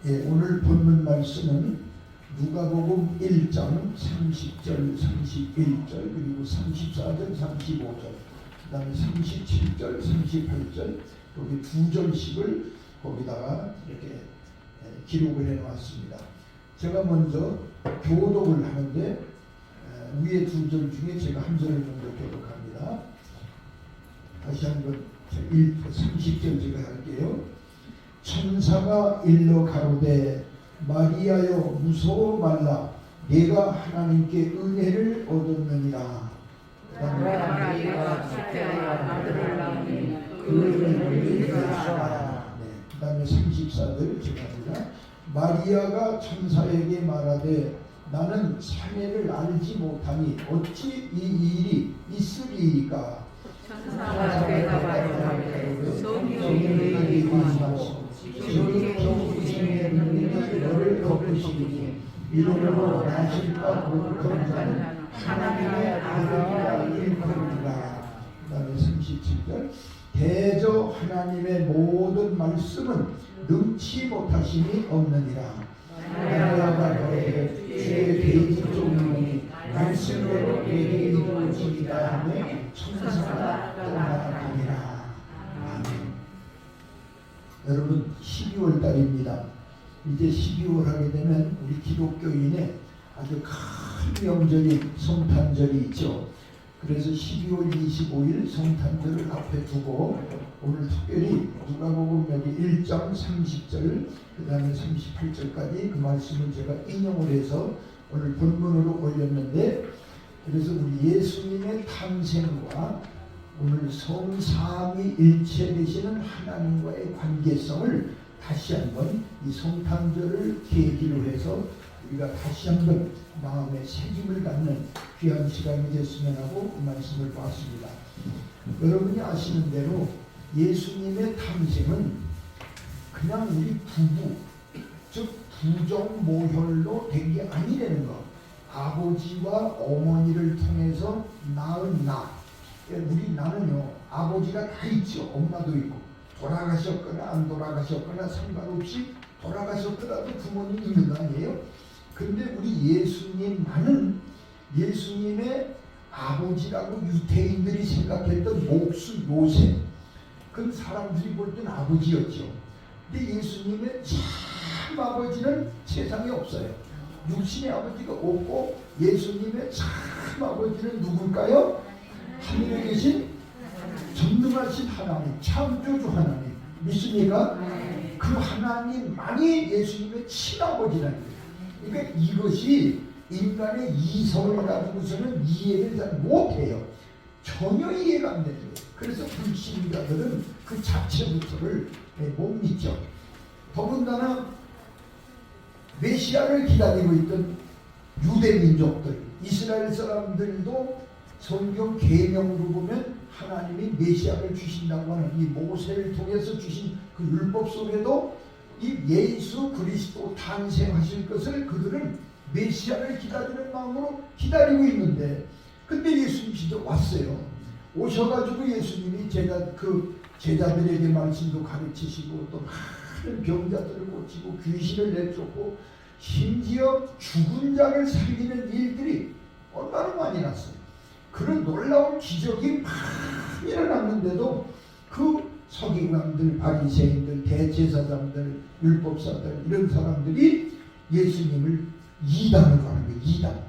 오늘 본문 말씀은 누가복음 1장 30절, 31절, 그리고 34절, 35절, 그 다음에 37절, 38절, 여기 두 절씩을 거기다가 이렇게 기록을 해놓았습니다. 제가 먼저 교독을 하는데 위에 두 절 중에 제가 한 절을 먼저 교독합니다. 다시 한번 30절 제가 할게요. 천사가 일러 가로되 마리아여 무서워 말라 네가 하나님께 은혜를 얻었느니라. 마리아가 숙제하여 아들을 낳으니 그 이름을 예수라. 그 다음에 34절 제가 합니다. 마리아가 천사에게 말하되 나는 사내를 알지 못하니 어찌 이 일이 있으리이까. 천사가 대답하여 성령이 너희에게 임하시고 주의 종부심에 능력이 너를 덮으시니 이름으로 나실까 거룩한 자는 하나님의 아들이라 일컬으리라. 그 다음에 37절 대저 하나님의 모든 말씀은 능치 못하심이 없느니라. 마리아가 너에게 주의 계집 종이니 말씀대로 내게 이루어지리라 하며 천사가 떠나가니라. 아멘. 여러분 12월 달입니다. 이제 12월 하게 되면 우리 기독교인의 아주 큰 명절이 성탄절이 있죠. 그래서 12월 25일 성탄절을 앞에 두고 오늘 특별히 누가복음 여기 1장 30절 그 다음에 38절까지 그 말씀을 제가 인용을 해서 오늘 본문으로 올렸는데, 그래서 우리 예수님의 탄생과 오늘 성삼위 일체되시는 하나님과의 관계성을 다시 한번 이 성탄절을 계기로 해서 우리가 다시 한번 마음에 새김을 갖는 귀한 시간이 됐으면 하고 그 말씀을 봤습니다. 여러분이 아시는 대로 예수님의 탄생은 그냥 우리 부부, 즉 부정 모혈로 된 게 아니라는 것. 아버지와 어머니를 통해서 낳은 나. 우리 나는요, 아버지가 다 있죠. 엄마도 있고. 돌아가셨거나 안 돌아가셨거나 상관없이 돌아가셨더라도 부모님 있는 거 아니에요? 근데 우리 예수님만은 예수님의 아버지라고 유대인들이 생각했던 목수 요셉, 그 사람들이 볼 땐 아버지였죠. 근데 예수님의 참 아버지는 세상에 없어요. 육신의 아버지가 없고 예수님의 참 아버지는 누굴까요? 하늘에 계신 전능하신 하나님, 창조주 하나님 믿습니까? 그 하나님만이 예수님의 친아버지라는 거예요. 그러니까 이것이 인간의 이성을 가지고서는 이해를 잘 못해요. 전혀 이해가 안 되는 거예요. 그래서 불신자들은 그 자체부터를 못 믿죠. 더군다나 메시아를 기다리고 있던 유대 민족들, 이스라엘 사람들도 성경 계명으로 보면 하나님이 메시아를 주신다고 하는 이 모세를 통해서 주신 그 율법 속에도 이 예수 그리스도 탄생하실 것을 그들은 메시아를 기다리는 마음으로 기다리고 있는데, 근데 예수님 진짜 왔어요. 오셔가지고 예수님이 제자들에게 말씀도 가르치시고 또 많은 병자들을 고치고 귀신을 내쫓고 심지어 죽은 자를 살리는 일들이 얼마나 많이 났어요. 그런 놀라운 기적이 많이 일어났는데도 그 서기관들, 바리새인들, 대제사장들, 율법사들 이런 사람들이 예수님을 이단으로 하는 거예요. 이단.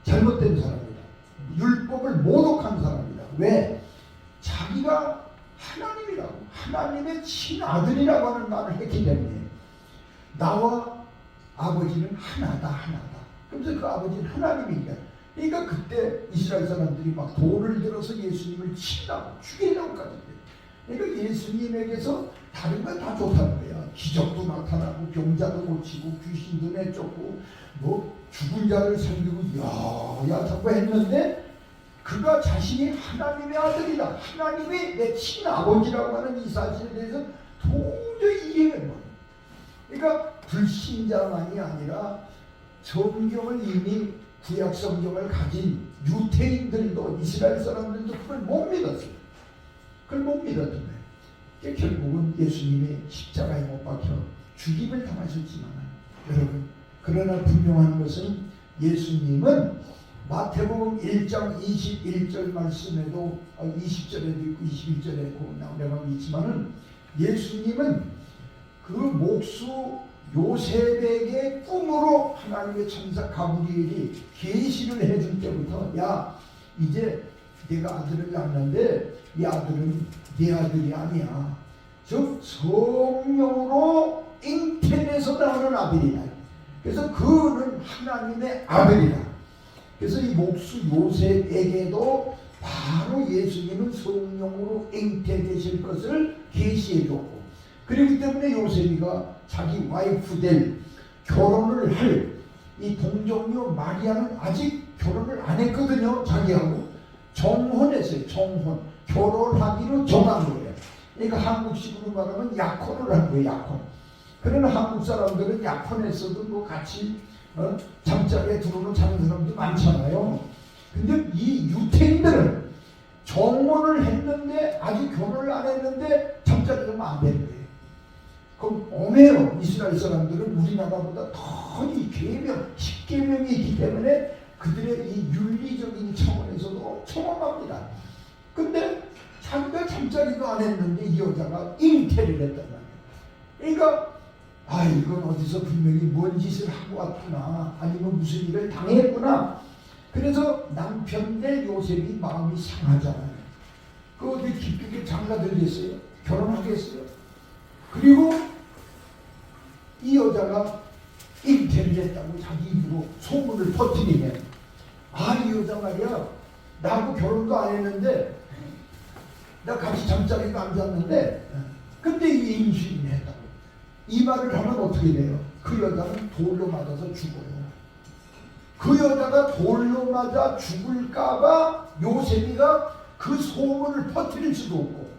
잘못된 사람이다. 율법을 모독한 사람이다. 왜? 자기가 하나님이라고, 하나님의 친아들이라고 하는 말을 했기 때문에 나와 아버지는 하나다. 그래서 그 아버지는 하나님이니까. 그러니까 그때 이스라엘 사람들이 막 돌을 들어서 예수님을 치려고 죽이려고까지 해요. 그러니까 예수님에게서 다른 건 다 좋다는 거야. 기적도 나타나고 병자도 고치고 귀신도 내쫓고 뭐 죽은 자를 살리고 야 자꾸 했는데, 그가 자신이 하나님의 아들이다, 하나님의 내 친아버지라고 하는 이 사실에 대해서 도저히 이해가 안 돼요. 그러니까 불신자만이 아니라 성경을 이미 구약 성경을 가진 유대인들도, 이스라엘 사람들도 그걸 못 믿었어요. 그걸 못 믿었던 거예요. 결국은 예수님이 십자가에 못 박혀 죽임을 당하셨지만 여러분, 그러나 분명한 것은 예수님은 마태복음 1장 21절 말씀에도 20절에도 있고 21절에 나오려고 있지만은 예수님은 그 목수 요셉에게 꿈으로 하나님의 천사 가브리엘이 계시를 해줄 때부터 야, 이제 내가 아들을 낳는데 이 아들은 네 아들이 아니야. 즉 성령으로 잉태돼서 나오는 아들이다. 그래서 그는 하나님의 아들이다. 그래서 이 목수 요셉에게도 바로 예수님은 성령으로 잉태되실 것을 계시해 줬고, 그렇기 때문에 요셉이가 자기 와이프 될 결혼을 할 이 동정녀 마리아는 아직 결혼을 안 했거든요. 자기하고 정혼했어요. 정혼, 결혼하기로 정한 거예요. 그러니까 한국식으로 말하면 약혼을 한 거예요. 약혼. 그러나 한국 사람들은 약혼했어도 뭐 같이 잠자리에 들어오는 자는 사람도 많잖아요. 근데 이 유태인들은 정혼을 했는데 아직 결혼을 안 했는데 잠자리가 안 되는 거예요. 그럼 엄해요. 이스라엘 사람들은 우리나라보다 더 이 계명, 10계명이 있기 때문에 그들의 이 윤리적인 차원에서도 엄청 엄합니다. 근데 자기가 잠자리도 안 했는데 이 여자가 잉태를 했단 말이에요. 그러니까 이건 어디서 분명히 뭔 짓을 하고 왔구나, 아니면 무슨 일을 당했구나. 그래서 남편 될 요셉이 마음이 상하잖아요. 그 어디 깊게 장가들겠어요? 결혼하겠어요? 그리고 이 여자가 잉태를 했다고 자기 입으로 소문을 퍼뜨리면 이 여자 말이야, 나하고 결혼도 안 했는데 나 같이 잠자리도 안 잤는데 근데 이 임신을 했다고 이 말을 하면 어떻게 돼요? 그 여자는 돌로 맞아서 죽어요. 그 여자가 돌로 맞아 죽을까봐 요셉이가 그 소문을 퍼뜨릴 수도 없고,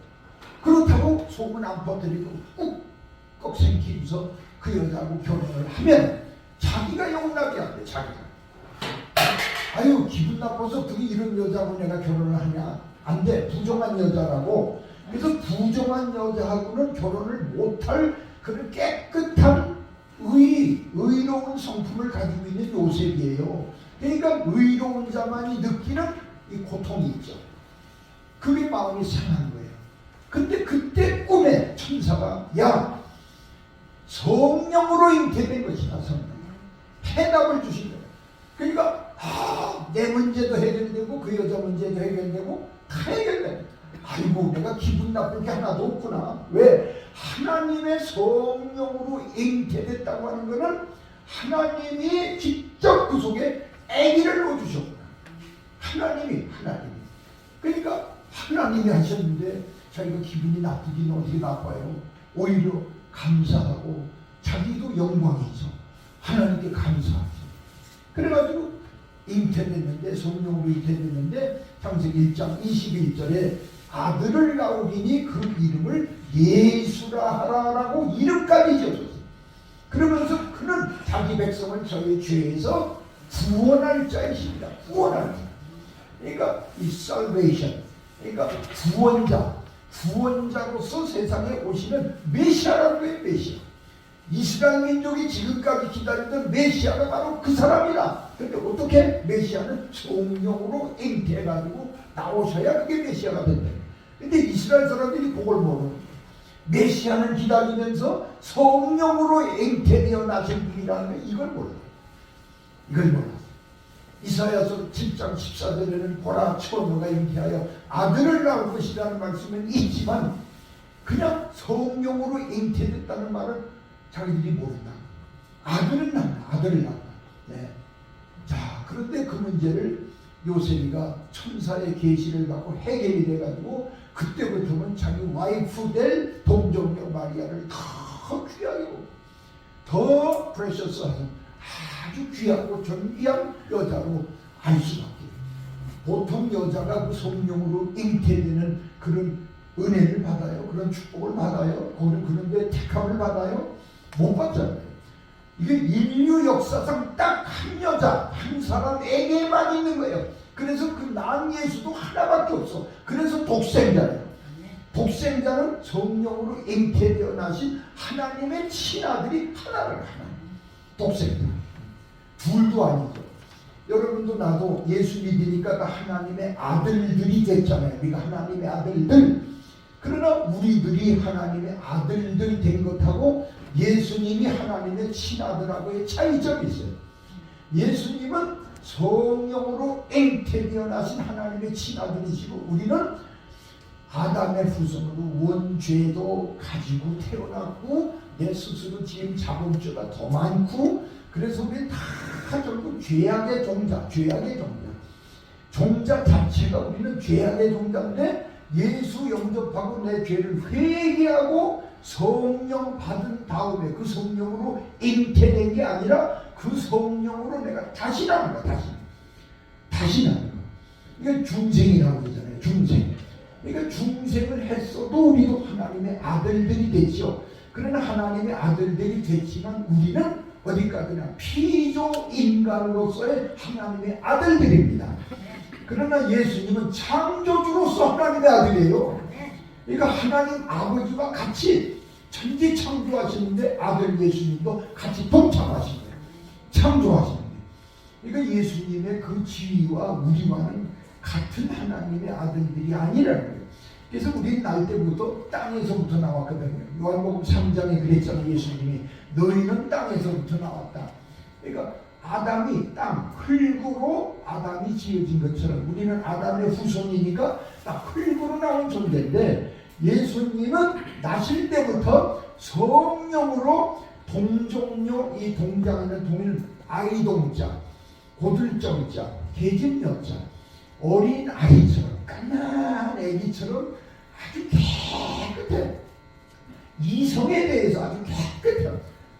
그렇다고 소문 안 퍼뜨리고 꾹꾹 생기면서 그 여자하고 결혼을 하면 자기가 용납이 안 돼. 자기가 기분 나빠서 그 이런 여자하고 내가 결혼을 하냐, 안 돼. 부정한 여자라고. 그래서 부정한 여자하고는 결혼을 못할 그런 깨끗한 의로운 성품을 가지고 있는 요셉이에요. 그러니까 의로운 자만이 느끼는 이 고통이 있죠. 그게 마음이 상한 거예요. 근데 그때 꿈에 천사가 야, 성령으로 잉태된 것이다. 성령. 해답을 주신 거예요. 그러니까 내 문제도 해결되고 그 여자 문제도 해결되고 다 해결돼. 내가 기분 나쁠 게 하나도 없구나. 왜? 하나님의 성령으로 잉태됐다고 하는 것은 하나님이 직접 그 속에 아기를 넣어주셨구나. 하나님이. 그러니까 하나님이 하셨는데 자기가 기분이 나쁘긴 어떻게 나빠요? 오히려 감사하고 자기도 영광이죠. 하나님께 감사하죠. 그래가지고 잉태됐는데, 성령으로 잉태됐는데 창세기 1장 21절에 아들을 낳으리니 그 이름을 예수라 하라라고 이름까지 지어줬어요. 그러면서 그는 자기 백성을 저의 죄에서 구원할 자이십니다. 구원할 자. 그러니까 이 salvation, 그러니까 구원자로서 세상에 오시는 메시아라는 거예요. 메시아. 이스라엘 민족이 지금까지 기다리던 메시아가 바로 그 사람이다. 그런데 어떻게? 메시아는 성령으로 잉태해가지고 나오셔야 그게 메시아가 된다. 근데 이스라엘 사람들이 그걸 모르는 거예요. 메시아는 기다리면서 성령으로 잉태되어 나신 분이라는 거, 이걸 몰라요. 이걸 몰라요. 이사야서 7장 14절에는 보라, 처녀가 잉태하여 아들을 낳을 것이라는 말씀은 있지만 그냥 성령으로 잉태됐다는 말은 자기들이 모른다. 아들을 낳는다. 네. 자, 그런데 그 문제를 요셉이가 천사의 계시를 받고 해결이 돼가지고 그때부터는 자기 와이프 될 동정녀 마리아를 더 귀하게 보고 더 프레셔스한 아주 귀하고 존귀한 여자로 알 수밖에. 보통 여자가 그 성령으로 잉태되는 그런 은혜를 받아요. 그런 축복을 받아요. 그런데 택함을 받아요. 못 받잖아요. 이게 인류 역사상 딱 한 여자, 한 사람에게만 있는 거예요. 그래서 그 낳은 예수도 하나밖에 없어. 그래서 독생자예요. 독생자는 성령으로 잉태되어 나신 하나님의 친아들이 하나를 하나님. 독생자. 둘도 아니죠. 여러분도 나도 예수 믿으니까 다 하나님의 아들들이 됐잖아요. 우리가 하나님의 아들들. 그러나 우리들이 하나님의 아들들 된 것하고 예수님이 하나님의 친아들하고의 차이점이 있어요. 예수님은 성령으로 잉태되어 나신 하나님의 친아들이시고 우리는 아담의 후손으로 원죄도 가지고 태어났고 내 스스로 지은 자본죄가 더 많고 그래서 우리 다 전부 죄악의 종자, 죄악의 종자 자체가 우리는 죄악의 종자인데 예수 영접하고 내 죄를 회개하고 성령 받은 다음에 그 성령으로 잉태된 게 아니라 그 성령으로 내가 다시 나는 거야. 다시 나는 거야. 이게 중생이라고 그러잖아요. 중생. 그러니까 중생을 했어도 우리도 하나님의 아들들이 됐죠. 그러나 하나님의 아들들이 됐지만 우리는 어디까지나 피조 인간으로서의 하나님의 아들들입니다. 그러나 예수님은 창조주로서 하나님의 아들이에요. 그러니까 하나님 아버지와 같이 천지 창조하시는데 아들 예수님도 같이 동참하신 거예요. 창조하시는 거예요. 그러니까 예수님의 그 지위와 우리와는 같은 하나님의 아들들이 아니라는 거예요. 그래서 우리는 날 때부터 땅에서부터 나왔거든요. 요한복음 3장에 그랬잖아요. 예수님이 너희는 땅에서부터 나왔다. 그러니까 아담이 땅, 흙으로 아담이 지어진 것처럼 우리는 아담의 후손이니까 딱 흙으로 나온 존재인데 예수님은 나실 때부터 성령으로 동종료, 이 동장하는 동의는 아이동자, 고들정자, 계집여자, 어린 아이처럼 까만 애기처럼 아주 깨끗해. 이성에 대해서 아주 깨끗해.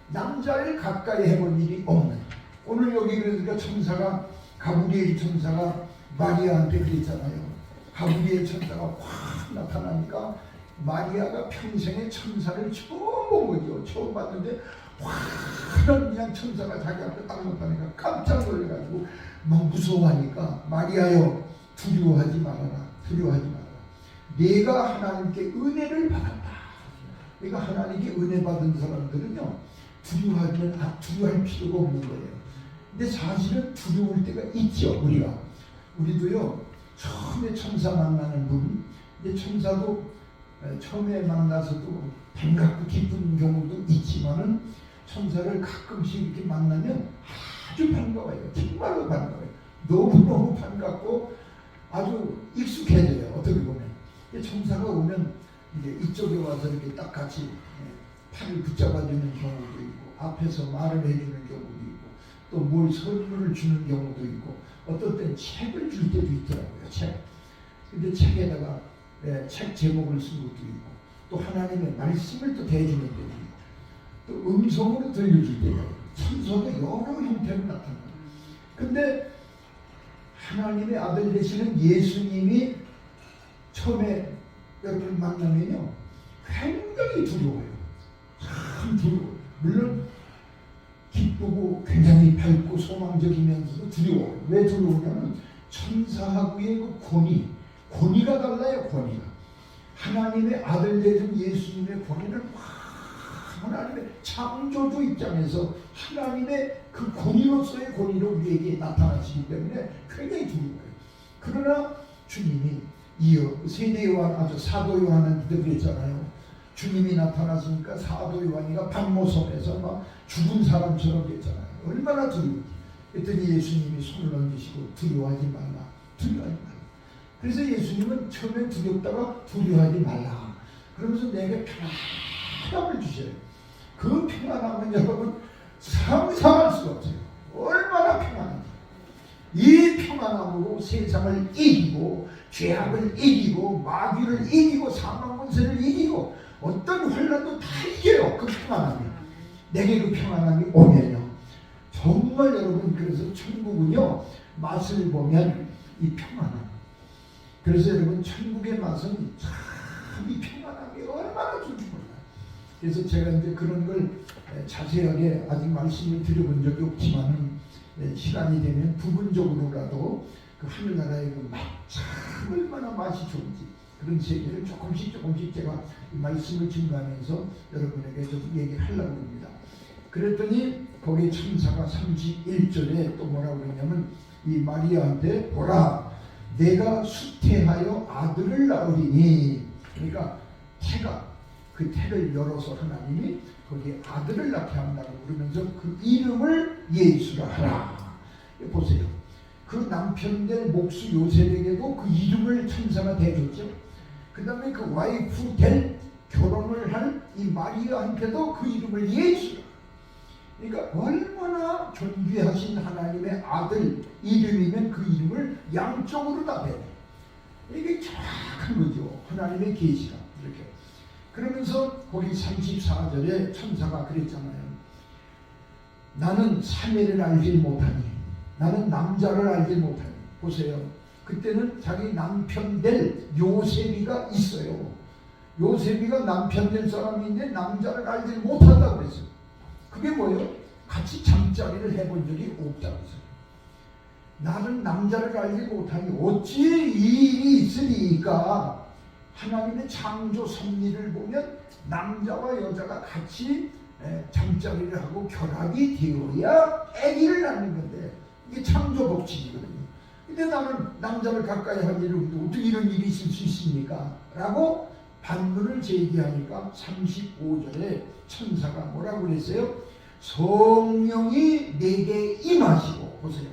남자를 가까이 해볼 일이 없는. 오늘 여기 그러니까 천사가 가브리엘 천사가 마리아한테 그랬잖아요. 가브리엘 천사가 확 나타나니까 마리아가 평생에 천사를 처음 본 거죠. 처음 봤는데 확 그냥 천사가 자기 앞에 딱 나타나니까 깜짝 놀래가지고 막 무서워하니까 마리아여 두려워하지 말아라. 두려워하지 말아라. 내가 하나님께 은혜를 받았다. 그러니까 하나님께 은혜 받은 사람들은요 두려워할 필요가 없는 거예요. 근데 사실은 두려울 때가 있죠. 우리도요 처음에 천사 만나는 분, 근데 천사도 처음에 만나서도 반갑고 기쁜 경우도 있지만은 천사를 가끔씩 이렇게 만나면 아주 반가워요. 정말로 반가워요. 너무너무 반갑고 아주 익숙해져요. 어떻게 보면 천사가 오면 이제 이쪽에 와서 이렇게 딱 같이 팔을 붙잡아주는 경우도 있고 앞에서 말을 해주는 경우도 있고 또 뭘 선물을 주는 경우도 있고 어떤 때는 책을 줄 때도 있더라고요. 책. 근데 책에다가 책 제목을 쓴 것도 있고 또 하나님의 말씀을 또 대주는 때도 있고 또 음성으로 들려줄 때가 있고 천사가 여러 형태로 나타나요. 근데 하나님의 아들 되시는 예수님이 처음에 여러분을 만나면요 굉장히 두려워요. 참 두려워요. 물론 기쁘고 굉장히 밝고 소망적이면서도 두려워요. 왜 두려우냐면 천사하고의 그 권위가 달라요. 권위가 하나님의 아들 되신 예수님의 권위는 하나님의 창조주 입장에서 하나님의 그 권위로서의 권위로 우리에게 나타나시기 때문에 굉장히 두려워요. 그러나 주님이 이어 세대 요한, 사도 요한한테 그랬잖아요. 주님이 나타나시니까 사도 요한이가 박모섬에서 막 죽은 사람처럼 됐잖아요. 얼마나 두려운지. 그랬더니 예수님이 손을 얹으시고 두려워하지 말라. 두려워하지 말라. 그래서 예수님은 처음에 두렵다가 두려워하지 말라. 그러면서 내게 평안함을 주셔요. 그 평안함은 여러분 상상할 수가 없어요. 얼마나 평안한지. 이 평안함으로 세상을 이기고 죄악을 이기고 마귀를 이기고 사망 권세를 이기고 어떤 환난도 다 이겨요. 그 평안함이. 내게 그 평안함이 오면요. 정말 여러분 그래서 천국은요. 맛을 보면 이 평안함. 그래서 여러분 천국의 맛은 참 이 평안함이 얼마나 좋은지 몰라요. 그래서 제가 이제 그런 걸 자세하게 아직 말씀을 드려본 적이 없지만은 시간이 되면 부분적으로라도 그 하늘나라의 그 맛 참 얼마나 맛이 좋은지 그런 세계를 조금씩 제가 이 말씀을 증거하면서 여러분에게 좀 얘기를 하려고 합니다. 그랬더니 거기 천사가 31절에 또 뭐라고 그러냐면 이 마리아한테 보라 내가 수태하여 아들을 낳으리니, 그러니까 태가 그 태를 열어서 하나님이 거기에 아들을 낳게 한다고 그러면서 그 이름을 예수라 하라. 보세요. 그 남편 될 목수 요셉에게도 그 이름을 천사가 대줬죠. 그 다음에 그 와이프 될 결혼을 한 이 마리아한테도 그 이름을 예수라. 그러니까 얼마나 존귀하신 하나님의 아들 이름이면 그 이름을 양쪽으로 다 대요. 이게 정확한 거죠. 하나님의 계시가 이렇게. 그러면서 거기 34절에 천사가 그랬잖아요. 나는 사내를 알지 못하니, 나는 남자를 알지 못하니. 보세요. 그때는 자기 남편 될 요셉이가 있어요. 요셉이가 남편 될 사람인데 남자를 알지 못한다고 그랬어요. 그게 뭐예요? 같이 잠자리를 해본 적이 없다고 했어요. 나는 남자를 알지 못하니 어찌 이 일이 있으리까? 하나님의 창조 섭리를 보면 남자와 여자가 같이 잠자리를 하고 결합이 되어야 아기를 낳는 건데 이게 창조 법칙이거든요. 근데 나는 남자를 가까이 할 일이 없는데 어떻게 이런 일이 있을 수 있습니까? 라고 반문을 제기하니까 35절에 천사가 뭐라고 그랬어요? 성령이 내게 임하시고, 보세요.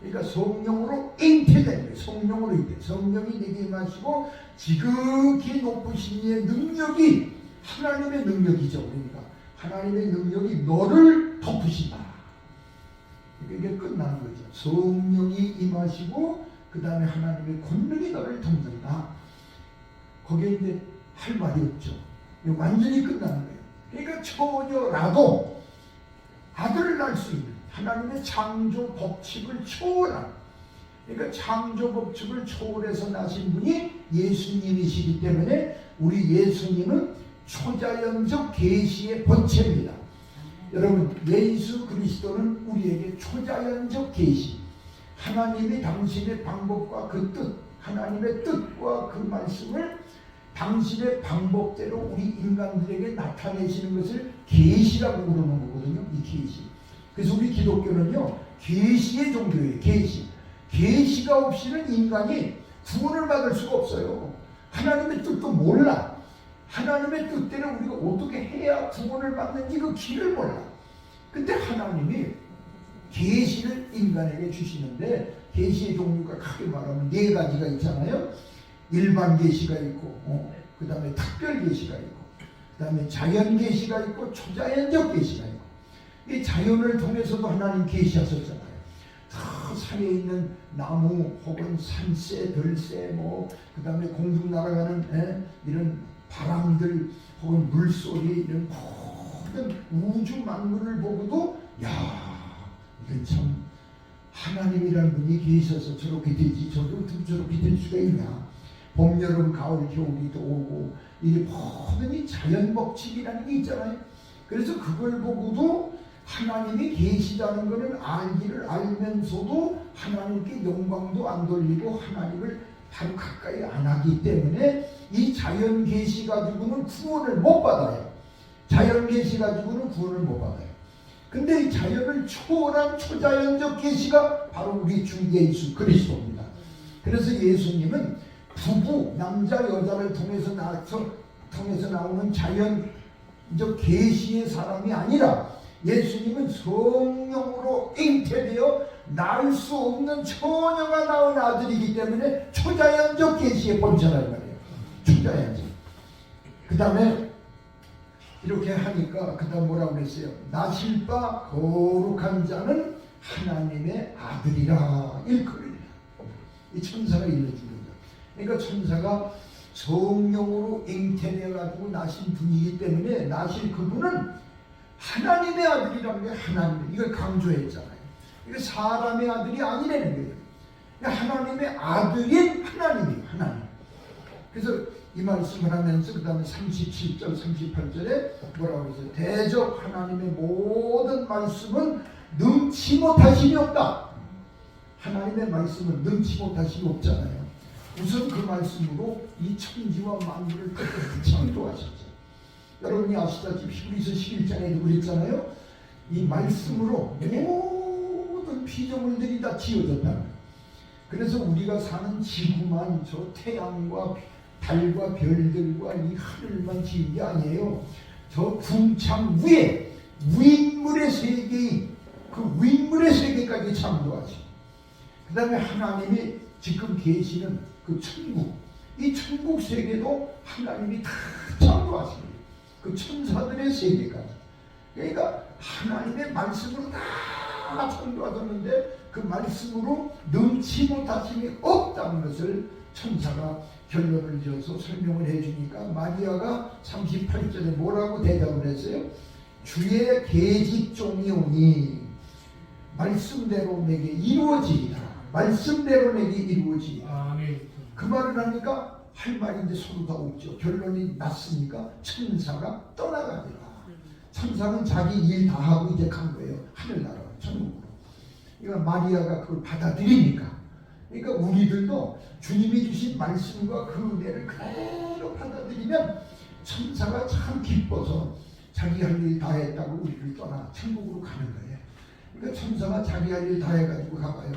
그러니까 성령으로 잉태된 거예요. 성령으로 잉태. 성령이 내게 임하시고 지극히 높으신 이의 능력이 하나님의 능력이죠. 그러니까 하나님의 능력이 너를 덮으신다. 이게 끝나는 거죠. 성령이 임하시고 그 다음에 하나님의 권능이 너를 덮는다. 거기에 이제 할 말이 없죠. 완전히 끝나는 거예요. 그러니까 처녀라도 아들을 낳을 수 있는 하나님의 창조 법칙을 초월한, 그러니까 창조 법칙을 초월해서 나신 분이 예수님이시기 때문에 우리 예수님은 초자연적 계시의 본체입니다. 여러분, 예수 그리스도는 우리에게 초자연적 계시, 하나님이 당신의 방법과 그 뜻, 하나님의 뜻과 그 말씀을 당신의 방법대로 우리 인간들에게 나타내시는 것을 계시라고 부르는 거거든요. 이 계시. 그래서 우리 기독교는요, 계시의 종교예요. 계시가 없이는 인간이 구원을 받을 수가 없어요. 하나님의 뜻도 몰라. 하나님의 뜻대로 우리가 어떻게 해야 구원을 받는지 그 길을 몰라. 근데 하나님이 계시를 인간에게 주시는데, 계시의 종류가 크게 말하면 네 가지가 있잖아요. 일반 계시가 있고, 그 다음에 특별 계시가 있고, 그 다음에 자연 계시가 있고, 초자연적 계시가 있고. 이 자연을 통해서도 하나님 계시하셨잖아요. 산에 있는 나무 혹은 산새, 들새, 그 다음에 공중 날아가는 이런 바람들 혹은 물소리, 이런 모든 우주 만물을 보고도 이건 참 하나님이라는 분이 계셔서 저렇게 되지, 저렇게 될 수가 있냐. 봄, 여름, 가을, 겨울이 또 오고, 이게 모든 이 자연 법칙이라는 게 있잖아요. 그래서 그걸 보고도 하나님이 계시다는 것을 알기를 알면서도 하나님께 영광도 안 돌리고 하나님을 바로 가까이 안 하기 때문에 이 자연 계시 가지고는 구원을 못 받아요. 자연 계시 가지고는 구원을 못 받아요. 근데 이 자연을 초월한 초자연적 계시가 바로 우리 주 예수 그리스도입니다. 그래서 예수님은 부부, 남자, 여자를 통해서 나오는 자연적 계시의 사람이 아니라 예수님은 성령으로 잉태되어 낳을 수 없는 처녀가 낳은 아들이기 때문에 초자연적 계시의 본체란 말이에요. 초자연적. 그 다음에 이렇게 하니까 그 다음 뭐라고 그랬어요? 나실 바 거룩한 자는 하나님의 아들이라 일컬으리라. 이 천사가 일러준 거죠. 그러니까 천사가 성령으로 잉태되어 가지고 나신 분이기 때문에 나실 그분은 하나님의 아들이라는 게 하나님, 이걸 강조했잖아요. 이거 사람의 아들이 아니라는 거예요. 하나님의 아들인 하나님이에요. 하나님. 그래서 이 말씀을 하면서 그 다음에 37절 38절에 뭐라고 했어요? 대적 하나님의 모든 말씀은 능치 못하심이 없다. 하나님의 말씀은 능치 못하심이 없잖아요. 우선 그 말씀으로 이 천지와 만물을 창조하셨죠. 여러분이 아시다시피 히브리서 11장에도 그랬잖아요. 이 말씀으로 모든 피조물들이 다 지어졌다는 거예요. 그래서 우리가 사는 지구만 저 태양과 달과 별들과 이 하늘만 지은 게 아니에요. 저 궁창 위에 윗물의 세계인 그 윗물의 세계까지 창조하시. 그 다음에 하나님이 지금 계시는 그 천국, 이 천국 세계도 하나님이 다 창조하십니다. 그 천사들의 세계까지. 그러니까 하나님의 말씀으로 다 창조하셨는데 그 말씀으로 능치 못하심이 없다는 것을 천사가 결론을 지어서 설명을 해주니까 마리아가 38절에 뭐라고 대답을 했어요? 주의 계집종이 오니 말씀대로 내게 이루어지리라. 말씀대로 내게 이루어지리라. 그 말을 하니까 할 말이 이제 서로 다 없죠. 결론이 났으니까 천사가 떠나가니라. 천사는 자기 일 다 하고 이제 간 거예요. 하늘나라 천국으로. 그러니까 마리아가 그걸 받아들이니까. 그러니까 우리들도 주님이 주신 말씀과 그 은혜를 그대로 받아들이면 천사가 참 기뻐서 자기 할 일 다 했다고 우리를 떠나 천국으로 가는 거예요. 그러니까 천사가 자기 할 일 다 해가지고 가봐요.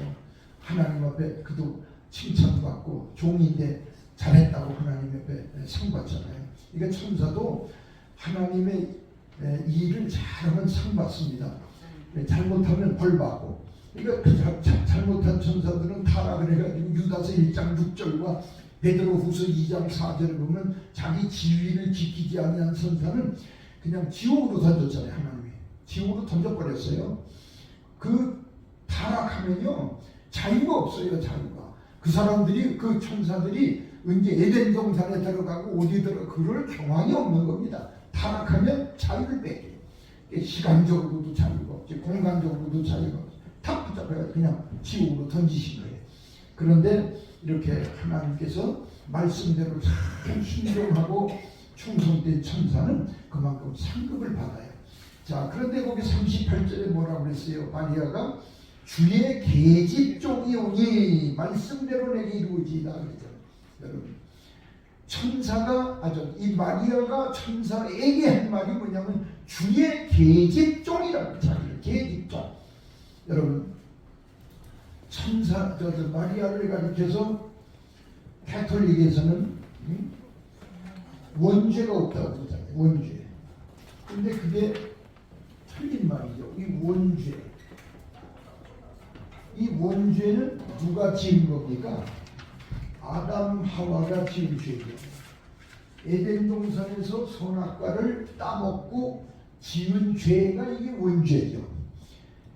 하나님 앞에 그도 칭찬받고 종인데 잘했다고 하나님 앞에 상 받잖아요. 그러니까 천사도 하나님의 일을 잘하면 상 받습니다. 잘못하면 벌 받고. 그러니까 잘못한 천사들은 타락을 해가지고 유다서 1장 6절과 베드로후서 2장 4절을 보면 자기 지위를 지키지 아니한 천사는 그냥 지옥으로 던졌잖아요. 하나님이 지옥으로 던져버렸어요. 그 타락하면요 자유가 없어요. 자유가. 그 사람들이 그 천사들이 이제 에덴 동산에 들어가고 어디 들어 그럴 경황이 없는 겁니다. 타락하면 자유를 뺏겨요. 시간적으로도 자유가 없지, 공간적으로도 자유가 없지. 탁 붙잡아서 그냥 지옥으로 던지신 거예요. 그런데 이렇게 하나님께서 말씀대로 참 순종하고 충성된 천사는 그만큼 상급을 받아요. 자, 그런데 거기 38절에 뭐라고 그랬어요? 마리아가 주의 계집종이 오니 말씀대로 내게 이루어지이다 그랬죠. 여러분, 천사가 이 마리아가 천사에게 한 말이 뭐냐면 주의 계집종이라고 자기를 계집종. 여러분, 천사 마리아를 가리켜서 가톨릭에서는 원죄가 없다고 그러잖아요. 원죄. 근데 그게 틀린 말이죠. 이 원죄. 이 원죄는 누가 지은 겁니까? 아담 하와가 지은 죄예요. 에덴 동산에서 선악과를 따먹고 지은 죄가 이게 원죄죠.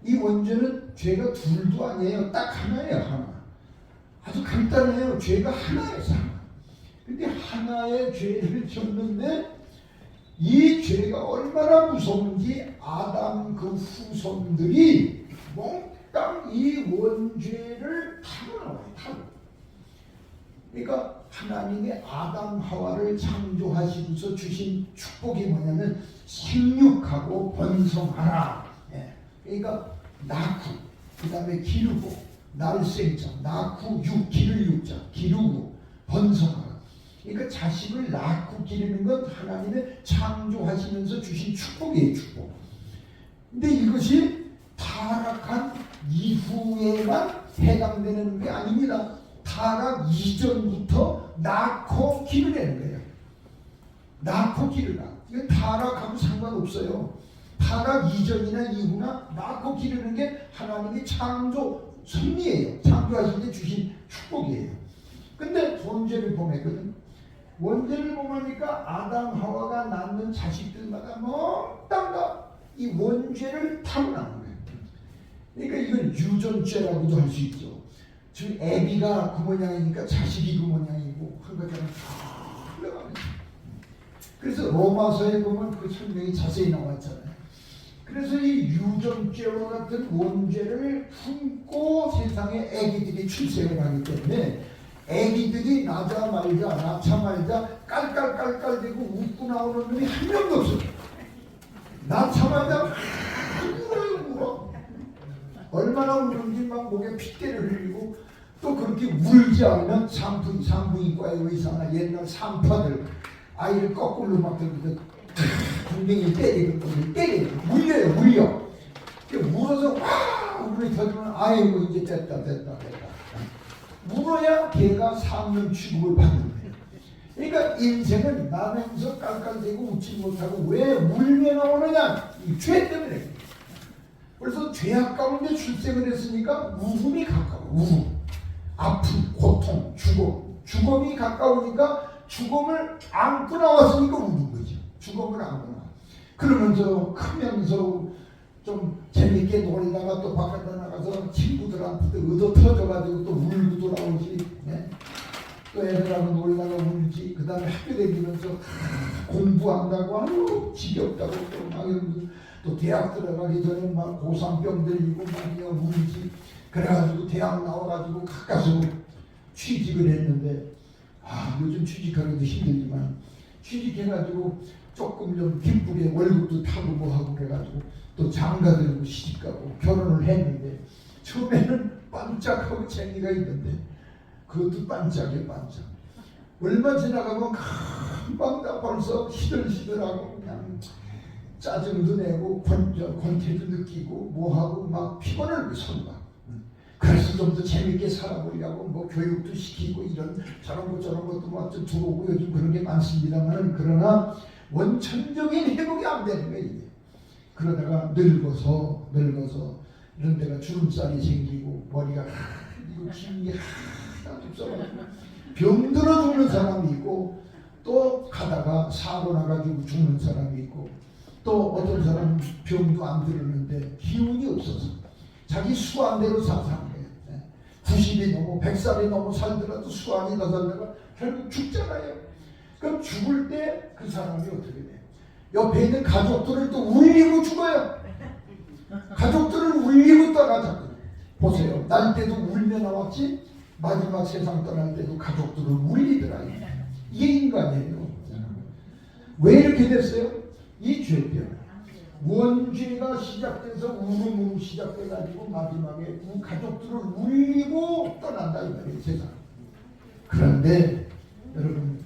이 원죄는 죄가 둘도 아니에요. 딱 하나예요. 하나. 아주 간단해요. 죄가 하나예요. 하나. 근데 하나의 죄를 졌는데 이 죄가 얼마나 무서운지 아담 그 후손들이 몽땅 이 원죄를 타고 나와요. 타고. 그러니까 하나님이 아담 하와를 창조하시고서 주신 축복이 뭐냐면 생육하고 번성하라. 그러니까 낳고 그 다음에 기르고 날생자 낳고 기를 육자 기르고 번성하라. 그러니까 자식을 낳고 기르는 건 하나님의 창조하시면서 주신 축복이에요. 축복. 근데 이것이 타락한 이후에만 해당되는 게 아닙니다. 타락 이전부터 낳고 기르는 거예요. 낳고 기르라. 이건 타락하고 상관없어요. 타락 이전이나 이후나 낳고 기르는 게 하나님의 창조 섭리예요. 창조하실 때 주신 축복이에요. 근데 원죄를 범했거든. 원죄를 범하니까 아담 하와가 낳는 자식들마다 몽땅 다 이 원죄를 타고나는 거예요. 그러니까 이건 유전죄라고도 할 수 있죠. 지금 애비가 그 모양이니까 자식이 그 모양이고 한 것처럼 다 흘러가는 거예요. 그래서 로마서에 보면 그 설명이 자세히 나왔잖아요. 그래서 이 유전죄와 같은 원죄를 품고 세상에 애기들이 출생을 하기 때문에 애기들이 낳자마자 깔깔깔깔대고 웃고 나오는 놈이 한 명도 없어요. 낳자마자 울어. 얼마나 우는지 막 목에 핏대를 흘리고 또 그렇게 울지 않으면 산부인과의 의사나 옛날 산파들 아이를 거꾸로 막 들고 분명히 때리고 울려. 울어서 와 울음이 터지면 아이고 이제 됐다. 울어야 걔가 3년 취급을 받는 거예요. 그러니까 인생은 나면서 깔깔대고 웃지 못하고 왜 울며 나오느냐? 이 죄 때문에. 그래서 죄악 가운데 출생을 했으니까 웃음이 가까워. 웃음. 아픔, 고통, 죽음이 가까우니까 죽음을 안고 나왔으니까 우는 거죠. 죽음을 안고 나와. 그러면서 크면서 좀 재밌게 놀다가 또 바깥에 나가서 친구들한테 얻어 터져가지고 또 울고 돌아오지. 네? 또 애들하고 놀다가 울지. 그 다음에 학교 다니면서 공부한다고 아유 지겹다고 또 막 이러면서 또 대학 들어가기 전에 막 고산병 들리고 막 울지. 그래가지고 대학 나와가지고 가까스로 취직을 했는데 요즘 취직하기도 힘들지만 취직해가지고 조금 좀 기쁘게 월급도 타고 뭐하고 그래가지고 또 장가들고 시집가고 결혼을 했는데 처음에는 반짝하고 재미가 있는데 그것도 반짝이에요. 반짝. 얼마 지나가면 금방 다 벌써 시들시들하고 그냥 짜증도 내고 권태도 느끼고 뭐하고 막 피곤을 선다. 그래서 좀 더 재밌게 살아보려고 뭐 교육도 시키고 이런 저런 것도 막 좀 들어오고 요즘 그런 게 많습니다만 그러나 원천적인 회복이 안 되는 거예요. 이게. 그러다가 늙어서 이런 데가 주름살이 생기고 머리가 이거 긴 게 하나도 없어가지고 병들어 죽는 사람이 있고 또 가다가 사고 나가지고 죽는 사람이 있고 또 어떤 사람은 병도 안 들었는데 기운이 없어서 자기 수완대로 사는 거예요. 90이 넘어 100살이 넘어 살더라도 수완이 더 살다가 결국 죽잖아요. 그럼 죽을 때 그 사람이 어떻게 돼요? 옆에 있는 가족들을 또 울리고 죽어요. 가족들을 울리고 떠나자고요. 보세요. 날 때도 울며 나왔지 마지막 세상 떠날 때도 가족들을 울리더라. 이게 인간이에요. 왜 이렇게 됐어요? 이 죄 때문에. 원죄가 시작돼서 울음으로 시작돼가지고 마지막에 가족들을 울리고 떠난다 이 말이에요. 세상. 그런데 여러분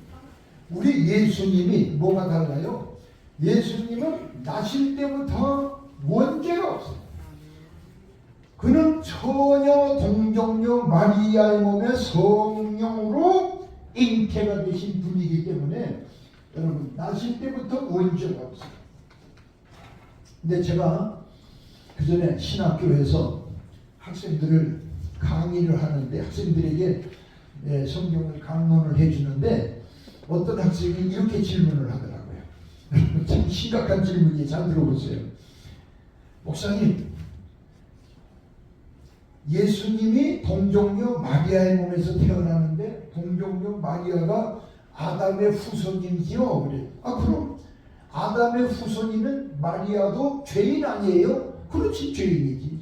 우리 예수님이 뭐가 달라요? 예수님은 나실 때부터 원죄가 없어요. 그는 처녀 동정녀 마리아의 몸에 성령으로 잉태가 되신 분이기 때문에 여러분 나실 때부터 원죄가 없어요. 근데 제가 그 전에 신학교에서 학생들을 강의를 하는데 학생들에게 성경을 강론을 해주는데 어떤 학생이 이렇게 질문을 하더라고요. 참 심각한 질문이에요. 잘 들어보세요. 목사님, 예수님이 동정녀 마리아의 몸에서 태어나는데 동정녀 마리아가 아담의 후손이지요? 그래. 그럼 아담의 후손이면 마리아도 죄인 아니에요? 그렇지, 죄인이지.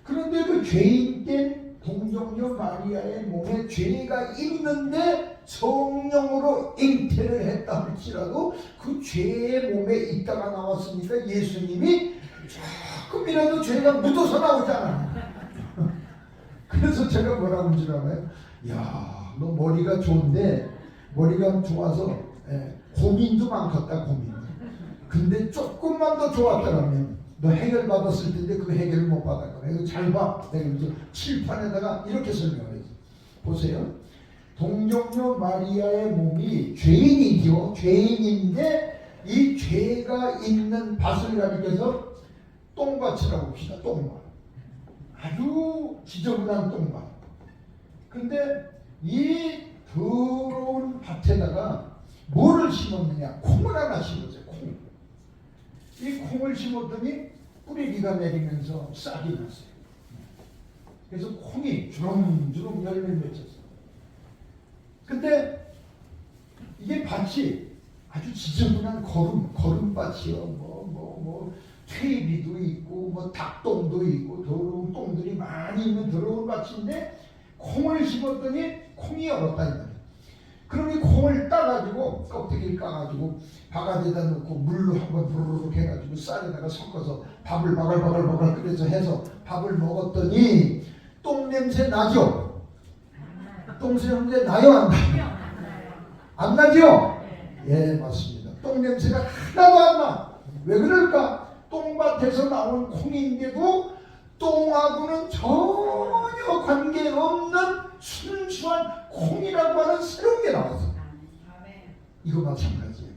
그런데 그 죄인된 동정녀 마리아의 몸에 죄가 있는데 성령으로 잉태를 했다 할지라도 그 죄의 몸에 있다가 나왔으니까 예수님이 조금이라도 죄가 묻어서 나오잖아. 그래서 제가 뭐라고 하는 줄 알아요? 야, 너 머리가 좋은데 머리가 좋아서 고민도 많겠다. 고민. 근데 조금만 더 좋았더라면 너 해결 받았을 텐데 그 해결을 못 받았거나 이거 잘 봐. 내가 이제 칠판에다가 이렇게 설명해요. 보세요. 동정녀 마리아의 몸이 죄인이죠. 죄인인데 이 죄가 있는 밭을 가리켜서 똥밭이라고 봅시다. 똥밭. 아주 지저분한 똥밭. 근데 이 더러운 밭에다가 뭐를 심었느냐? 콩을 하나 심었어요. 콩. 이 콩을 심었더니 뿌리비가 내리면서 싹이 났어요. 그래서 콩이 주렁주렁 열매를 맺혔어요. 근데 이게 밭이 아주 지저분한 거름밭이요. 퇴비도 있고 닭똥도 있고 더러운 똥들이 많이 있는 더러운 밭인데 콩을 심었더니 콩이 얼었다 이 말이에요. 그럼 이 콩을 따가지고 껍데기를 까가지고 바가지에다 넣고 물로 한번 부르륵 해가지고 쌀에다가 섞어서 밥을 바글바글 끓여서 해서 밥을 먹었더니 똥 냄새 나죠. 똥냄새 나요 안 나요? 안 나죠? 예, 맞습니다. 똥냄새가 하나도 안 나. 왜 그럴까? 똥밭에서 나온 콩인데도 똥하고는 전혀 관계없는 순수한 콩이라고 하는 새로운 게 나왔어. 이거 마찬가지예요.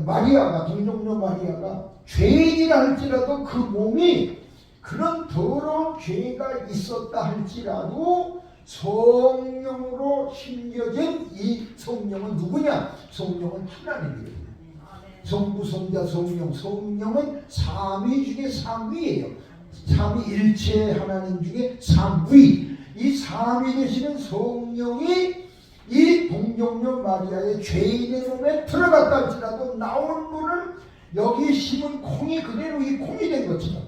마리아가, 동정녀 마리아가 죄인이라 할지라도 그 몸이 그런 더러운 죄가 있었다 할지라도 성령으로 심겨진 이 성령은 누구냐? 성령은 하나님이에요. 성부, 성자, 성령. 성령은 삼위 중에 삼위예요. 삼위일체 하나님 중에 삼위. 이 삼위 되시는 성령이 이 동정녀 마리아의 죄인의 몸에 들어갔다 할지라도 나온 분은 여기 심은 콩이 그대로 이 콩이 된 것처럼,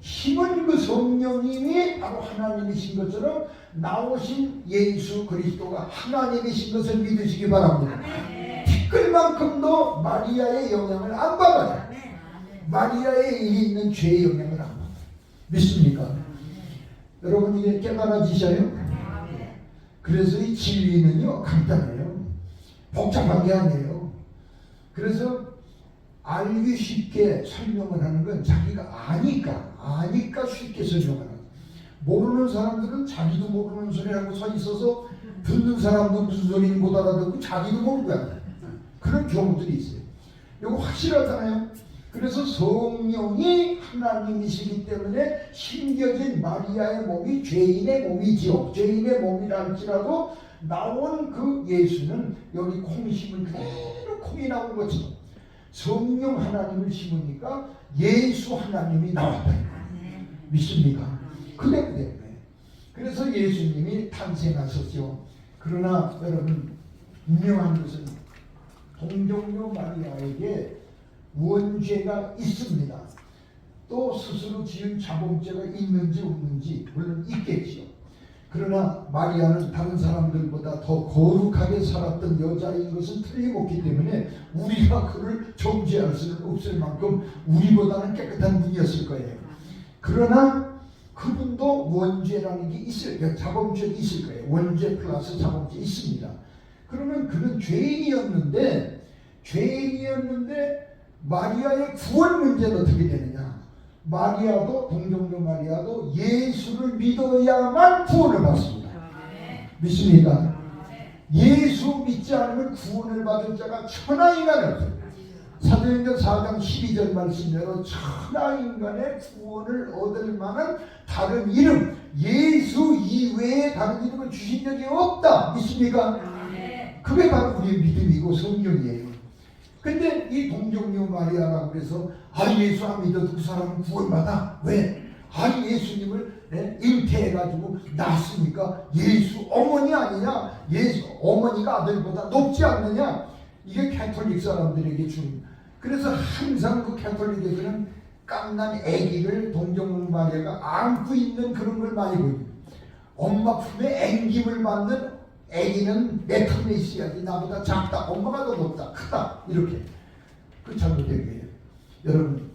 심은 그 성령님이 바로 하나님이신 것처럼 나오신 예수 그리스도가 하나님이신 것을 믿으시기 바랍니다. 티끌만큼도 마리아의 영향을 안 받아요. 마리아에 있는 죄의 영향을 안 받아요. 믿습니까? 여러분 이게 깨달아지셔요? 그래서 이 진리는요 간단해요. 복잡한 게 아니에요. 그래서 알기 쉽게 설명을 하는 건 자기가 아니까 쉽게 설명을 하는. 모르는 사람들은 자기도 모르는 소리라고 서 있어서 듣는 사람도 무슨 소리인지 못 알아듣고 자기도 모르고 하는 그런 경우들이 있어요. 이거 확실하잖아요. 그래서 성령이 하나님이시기 때문에 심겨진 마리아의 몸이 죄인의 몸이지요. 죄인의 몸이라 할지라도 나온 그 예수는 여기 콩 심은 그대로 콩이 나온 것처럼 성령 하나님을 심으니까 예수 하나님이 나왔다. 믿습니까? 그래 때문에. 그래서 예수님이 탄생하셨죠. 그러나 여러분 분명한 것은 동정녀 마리아에게 원죄가 있습니다. 또 스스로 지은 자범죄가 있는지 없는지 물론 있겠지요. 그러나 마리아는 다른 사람들보다 더 거룩하게 살았던 여자인 것은 틀림없기 때문에 우리가 그를 정죄할 수는 없을 만큼 우리보다는 깨끗한 분이었을 거예요. 그러나 그분도 원죄라는 게 있을 거예요. 자범죄가 있을 거예요. 원죄 플러스 자범죄 있습니다. 그러면 그는 죄인이었는데 마리아의 구원 문제는 어떻게 되느냐? 마리아도 동정녀 마리아도 예수를 믿어야만 구원을 받습니다. 믿습니까? 예수 믿지 않으면 구원을 받을 자가 천하인간이 없어요. 사도행전 4장 12절 말씀대로 천하인간의 구원을 얻을 만한 다른 이름 예수 이외에 다른 이름을 주신 적이 없다. 믿습니까? 그게 바로 우리의 믿음이고 성경이에요. 근데 이 동정녀 마리아라고 해서 예수 안 믿어도 그 사람은 구원받아. 왜? 예수님을 잉태해가지고 낳았으니까 예수 어머니 아니냐? 예수 어머니가 아들보다 높지 않느냐? 이게 캐톨릭 사람들에게 준. 그래서 항상 그 캐톨릭에서는 깜난 아기를 동정녀 마리아가 안고 있는 그런 걸 많이 보여요. 엄마 품에 앵김을 맞는 아기는 내 품에 있어야지. 나보다 작다. 엄마가 더 높다. 크다. 이렇게. 그 잘못된 거예요. 여러분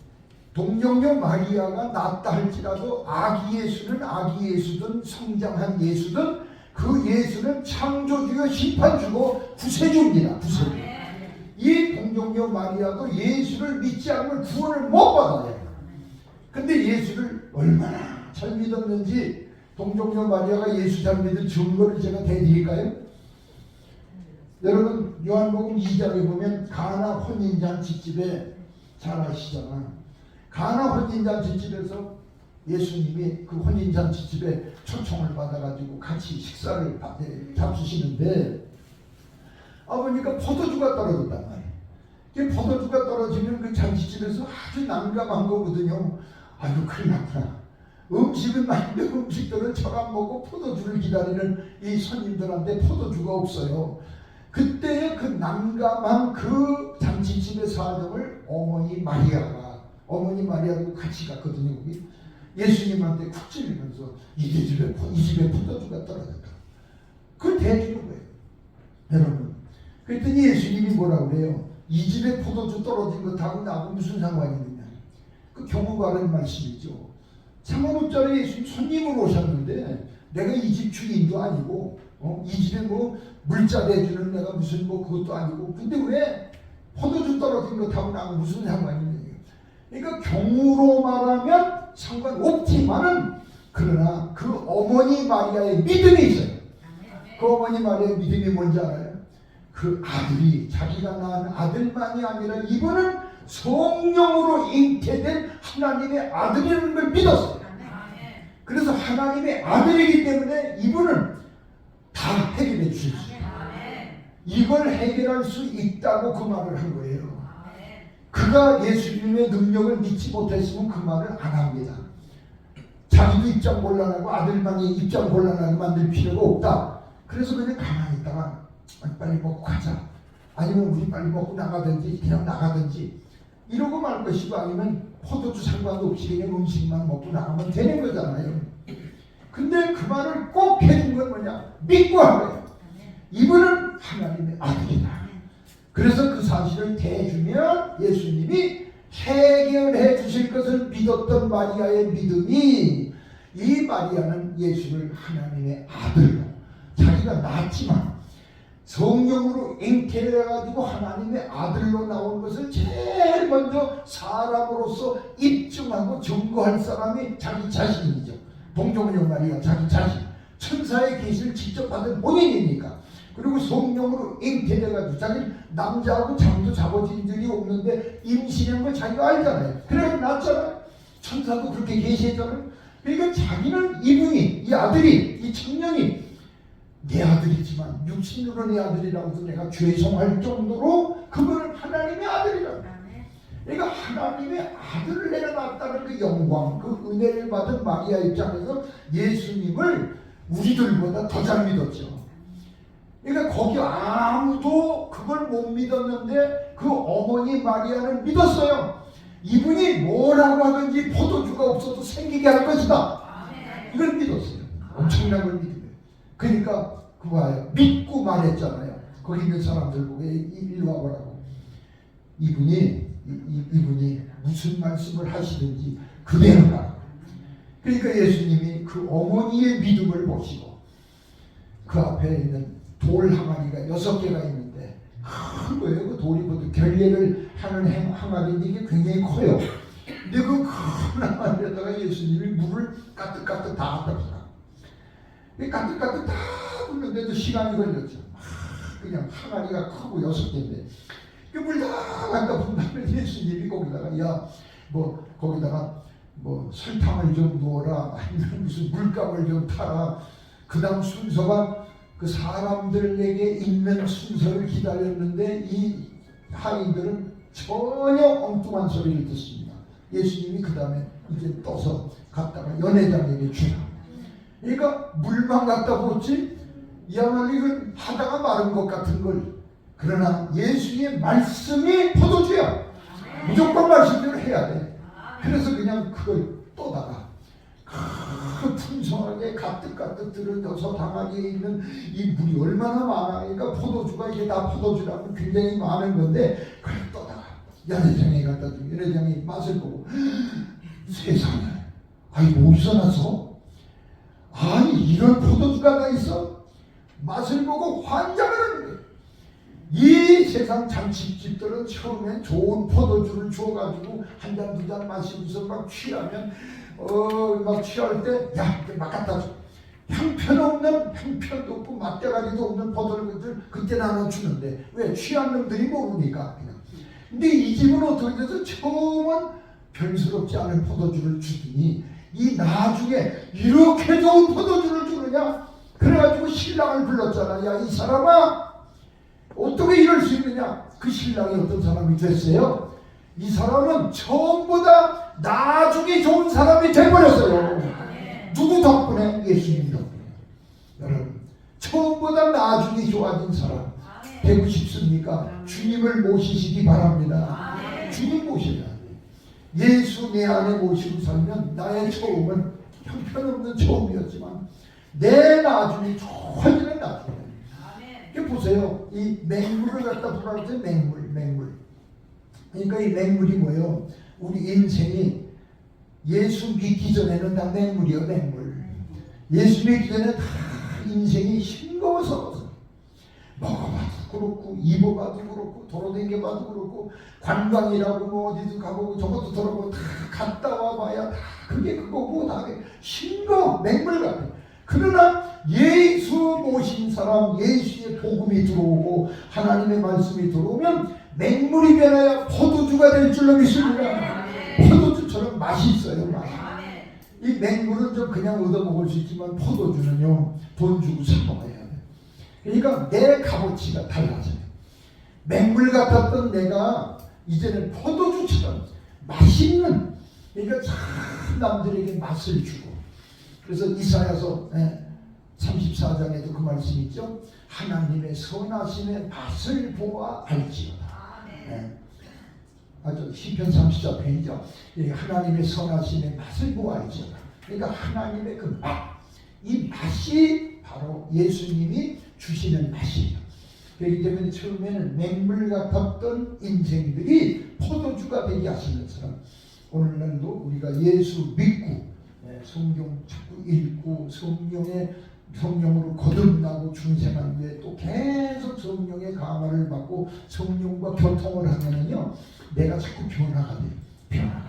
동정녀 마리아가 낳았다 할지라도 아기 예수든 성장한 예수든 그 예수는 창조주요 심판주고 구세주입니다. 구세주. 이 동정녀 마리아도 예수를 믿지 않으면 구원을 못 받아요. 근데 예수를 얼마나 잘 믿었는지 동정녀 마리아가 예수 잘 믿은 증거를 제가 대드릴까요? 여러분 요한복음 2장에 보면 가나 혼인잔치집에 잘 아시잖아. 가나 혼인잔치집에서 예수님이 그 혼인잔치집에 초청을 받아가지고 같이 식사를 잡수시는데 보니까 포도주가 떨어졌단 말이에요. 포도주가 떨어지면 그 잔치집에서 아주 난감한 거거든요. 아이고 큰일 났구나. 음식은 많은데 음식들은 처럼 먹고 포도주를 기다리는 이 손님들한테 포도주가 없어요. 그때의 그 난감한 그 잔치집의 사정을 어머니 마리아도 같이 갔거든요. 거기 예수님한테 쿡 찔리면서 이 집에 포도주가 떨어졌다. 그걸 대주는 거예요. 여러분 그랬더니 예수님이 뭐라고 그래요? 이 집에 포도주 떨어진 것하고 나하고 무슨 상관이 있느냐. 그 경우가 하는 말씀이죠. 3월 5절에 예수님 손님으로 오셨는데 내가 이 집 주인도 아니고 이 집에 뭐 물자 대주는 내가 무슨 뭐 그것도 아니고 근데 왜 포도주 떨어진 것하고 나하고 무슨 상관이 있느냐. 그러니까 경우로 말하면 상관없지만은 그러나 그 어머니 마리아의 믿음이 있어요. 그 어머니 마리아의 믿음이 뭔지 알아요? 그 아들이 자기가 낳은 아들만이 아니라 이분은 성령으로 잉태된 하나님의 아들이라는 걸 믿었어요. 그래서 하나님의 아들이기 때문에 이분은 다 해결해 주실 수 있어요. 이걸 해결할 수 있다고 그 말을 한 거예요. 그가 예수님의 능력을 믿지 못했으면 그 말을 안 합니다. 자기도 입장 곤란하고 아들만이 입장 곤란하게 만들 필요가 없다. 그래서 그냥 가만히 있다가 빨리 먹고 가자. 아니면 우리 빨리 먹고 나가든지 그냥 나가든지 이러고 말 것이고 아니면 포도주 상관없이 그냥 음식만 먹고 나가면 되는 거잖아요. 근데 그 말을 꼭 해준 건 뭐냐? 믿고 한 거예요. 이분은 하나님의 아들이다. 그래서 그 사실을 대주면 예수님이 해결해 주실 것을 믿었던 마리아의 믿음이 이 마리아는 예수를 하나님의 아들로 자기가 낳았지만 성령으로 잉태해가지고 하나님의 아들로 나온 것을 제일 먼저 사람으로서 입증하고 증거할 사람이 자기 자신이죠. 동정녀 마리아 자기 자신. 천사의 계시를 직접 받은 본인이니까. 그리고 성령으로 잉태돼가지고 자기 남자하고 잠도 잡아진 적이 없는데 임신한 걸 자기가 알잖아요. 그래서 낳았잖아요. 천사도 그렇게 계시했잖아요. 그러니까 자기는 이분이 이 아들이 이 청년이 내 아들이지만 육신으로 내 아들이라고도 내가 죄송할 정도로 그분은 하나님의 아들이라고. 그러니까 하나님의 아들을 내가 낳았다는 그 영광, 그 은혜를 받은 마리아 입장에서 예수님을 우리들보다 더 잘 믿었죠. 그러니까 거기 아무도 그걸 못 믿었는데 그 어머니 마리아는 믿었어요. 이분이 뭐라고 하든지 포도주가 없어도 생기게 할 것이다. 이걸 믿었어요. 엄청난 걸 믿어요. 그러니까 그거예요. 믿고 말했잖아요. 거기 있는 사람들 보고 일로 와보라고. 이분이 무슨 말씀을 하시든지 그대로 가. 그러니까 예수님이 그 어머니의 믿음을 보시고 그 앞에 있는 돌 항아리가 6개가 있는데 큰 거예요. 그 돌이 모두 결례를 하는 항아리인데 이게 굉장히 커요. 근데 그 큰 항아리에다가 예수님이 물을 가득가득 다 갖다 부어요. 가득가득 다 붓는데도 시간이 걸렸죠. 그냥 항아리가 크고 6개인데 그 물 다 갖다 분 다음에 예수님이 거기다가 거기다가 설탕을 좀 넣어라 아니면 무슨 물감을 좀 타라. 그 다음 순서가 그 사람들에게 있는 순서를 기다렸는데 이 하인들은 전혀 엉뚱한 소리를 듣습니다. 예수님이 그 다음에 이제 떠서 갖다가 연회장에게 주라. 그러니까 물만 갖다 붓지 이야말로 이건 하다가 마른 것 같은 걸. 그러나 예수의 말씀이 포도주야. 무조건 말씀대로 해야 돼. 그래서 그냥 그걸 떠다가 그 풍성하게 가득가득 들어서 당하게 있는 이 물이 얼마나 많아. 그러니까 포도주가 이게 다 포도주라면 굉장히 많은 건데 그걸 떠다가 연회장에 갖다 주고 연회장이 맛을 보고 세상에 아니 어디서 났어? 아니 이런 포도주가 다 있어? 맛을 보고 환장하는 거예요. 이 세상 잔치집들은 처음엔 좋은 포도주를 주어가지고 한 잔 두 잔 마시면서 막 취하면 막 취할 때 막 갖다 줘. 형편도 없고 맛대가리도 없는 포도주를 그때 나눠주는데 왜? 취한 놈들이 모르니까 그냥. 근데 이 집은 어떻게 돼서 처음은 별스럽지 않은 포도주를 주더니 이 나중에 이렇게 좋은 포도주를 주느냐? 그래가지고 신랑을 불렀잖아. 야 이 사람아 어떻게 이럴 수 있느냐? 그 신랑이 어떤 사람이 됐어요? 이 사람은 처음보다 나중에 좋은 사람이 돼버렸어요. 누구 덕분에? 예수님 덕분에. 여러분 처음보다 나중에 좋아진 사람 되고 싶습니까? 주님을 모시시기 바랍니다. 주님 모셔야 돼. 예수 내 안에 모시고 살면 나의 처음은 형편없는 처음이었지만 내 나중이 좋아지는 나중에. 보세요. 이 맹물을 갖다 보라고 해서 맹물. 그러니까 이 맹물이 뭐예요? 우리 인생이 예수 믿기 전에는 다 맹물이요, 맹물. 예수 믿기 전에 다 인생이 싱거워서 먹어봐도 그렇고 입어봐도 그렇고 돌아다녀봐도 그렇고 관광이라고 뭐 어디도 가보고 저것도 돌아보고 다 갔다 와봐야 다 그게 그거고 다 싱거워 맹물 같아. 그러나 예수 모신 사람, 예수의 복음이 들어오고 하나님의 말씀이 들어오면 맹물이 변하여 포도주가 될 줄로 믿습니다. 포도주처럼 맛이 있어요. 맛이. 이 맹물은 좀 그냥 얻어먹을 수 있지만 포도주는요 돈 주고 사 먹어야 돼. 그러니까 내 값어치가 달라져요. 맹물 같았던 내가 이제는 포도주처럼 맛있는, 그러니까 참 남들에게 맛을 주고. 그래서 이사야서 34장에도 그 말씀이 있죠. 하나님의 선하심의 맛을 보아 알지어다. 아주 시편 34편이죠. 하나님의 선하심의 맛을 보아 알지어다. 그러니까 하나님의 그 맛, 이 맛이 바로 예수님이 주시는 맛이에요. 그렇기 때문에 처음에는 맹물 같았던 인생들이 포도주가 되게 하시는 것처럼 오늘날도 우리가 예수 믿고 성경 자꾸 읽고 성령으로 거듭나고 중생한 후에 또 계속 성령의 강화를 받고 성령과 교통을 하면은요 내가 자꾸 변화가 돼요. 변화가.